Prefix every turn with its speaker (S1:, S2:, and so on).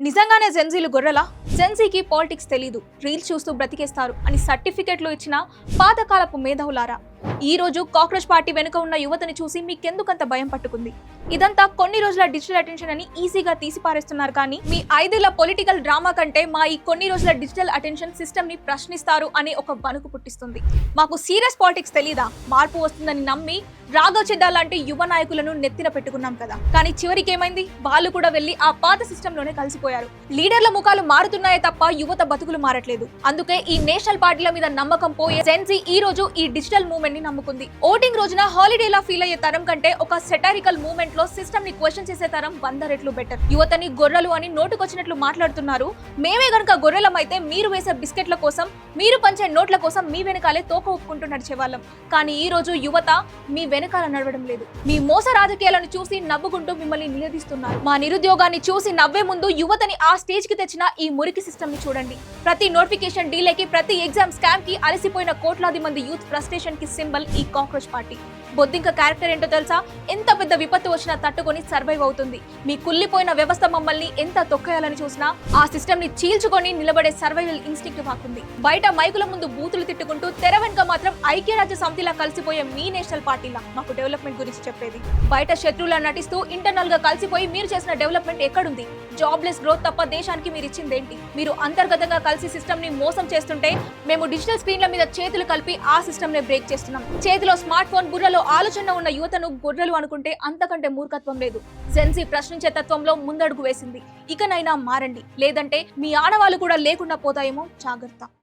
S1: నిజంగానే జెన్జీలు గొర్రెలా? జెన్జీకి పాలిటిక్స్ తెలీదు, రీల్స్ చూస్తూ బ్రతికేస్తారు అని సర్టిఫికెట్లు ఇచ్చిన పాతకాలపు మేధావులారా, ఈ రోజు కాక్రోచ్ పార్టీ వెనుక ఉన్న యువతని చూసి మీకెందుకంత భయం పట్టుకుంది? ఇదంతా కొన్ని రోజుల డిజిటల్ అటెన్షన్ అని ఈజీగా తీసిపారేస్తున్నారు, కానీ మీ 5 ఏళ్ల పొలిటికల్ డ్రామా కంటే మా ఈ కొన్ని రోజుల డిజిటల్ అటెన్షన్ సిస్టమ్ ని ప్రశ్నిస్తారు అని ఒక వణుకు పుట్టిస్తుంది. మాకు సీరియస్ పాలిటిక్స్ తెలీదా? మార్పు వస్తుందని నమ్మి రాఘవ్ చెడ్డా లాంటి యువ నాయకులను నెత్తిన పెట్టుకున్నాం కదా, కానీ చివరికి ఏమైంది? వాళ్ళు కూడా వెళ్లి ఆ పాత సిస్టమ్ లోనే కలిసిపోయారు. లీడర్ల ముఖాలు మారుతున్నాయే తప్ప యువత బతుకులు మారట్లేదు. అందుకే ఈ నేషనల్ పార్టీల మీద నమ్మకం పోయే జెన్జీ ఈ రోజు ఈ డిజిటల్ మూవ్మెంట్ ని నమ్ముకుంది. ఓటింగ్ రోజున హాలిడేలా ఫీల్ అయ్యే తరం కంటే ఒక సెటారికల్ మూవ్మెంట్ లో సిస్టమ్ ని క్వశ్చన్ చేసే తరం 100 రెట్లు బెటర్. యువతని గొర్రెలు అని నోటుకొచ్చినట్లు మాట్లాడుతున్నారు. మేమే గనుక గొర్రెలమైతే మీరు వేసే బిస్కెట్ల కోసం, మీరు పంచే నోట్ల కోసం మీ వెనకాలే తోక ఒప్పుకుంటూ నడిచేవాళ్ళం. కానీ ఈ రోజు యువత మీ వెనకాల నడవడం లేదు. మీ మోస రాజకీయాలను చూసి నవ్వుకుంటూ మిమ్మల్ని నిలదీస్తున్నారు. మా నిరుద్యోగాన్ని చూసి నవ్వే ముందు యువతని ఆ స్టేజ్ కి తెచ్చిన ఈ మురికి సిస్టమ్ ని చూడండి. ప్రతి నోటిఫికేషన్ డీలేకి, ప్రతి ఎగ్జామ్ స్కామ్ కి అలసిపోయిన కోట్లాది మంది యూత్ ఫ్రస్ట్రేషన్ కి సింబల్ ఈ కాక్రోచ్ పార్టీ. బొద్దింక క్యారెక్టర్ ఏంటో తెలుసా? ఎంత పెద్ద విపత్తు వచ్చినా తట్టుకొని సర్వైవ్ అవుతుంది. మీ కుళ్ళిపోయిన వ్యవస్థ మమ్మల్ని ఎంత తొక్కేయాలని చూసినా ఆ సిస్టమ్ ని చీల్చుకొని నిలబడే సర్వైవల్ ఇన్స్టింక్ట్ మాకుంది. బయట మైకుల ముందు బూతులు తిట్టుకుంటూ తెర వెనుక మాత్రం ఐక్యరాజ్య సమితిలా కలిసిపోయే మీ నేషనల్ పార్టీలా మాకు డెవలప్మెంట్ గురించి చెప్పేది. బయట శత్రువులా నటిస్తూ ఇంటర్నల్ గా కలిసిపోయి మీరు చేసిన డెవలప్మెంట్ ఎక్కడుంది? జాబ్లెస్ గ్రోత్ తప్ప దేశానికి మీరు ఇచ్చిందేంటి? మీరు అంతర్గతంగా కలిసి సిస్టమ్ ని మోసం చేస్తుంటే మేము డిజిటల్ స్క్రీన్ల మీద చేతులు కలిపి ఆ సిస్టమ్ ని బ్రేక్ చేస్తున్నాం. చేతిలో స్మార్ట్ ఫోన్, బుర్రలో ఆలోచన ఉన్న యువతను గొర్రెలు అనుకుంటే అంతకంటే మూర్ఖత్వం లేదు. జెన్జీ ప్రశ్నించే తత్వంలో ముందడుగు వేసింది. ఇకనైనా మారండి, లేదంటే మీ ఆనవాళ్ళు కూడా లేకుండా పోతాయేమో. జాగ్రత్త.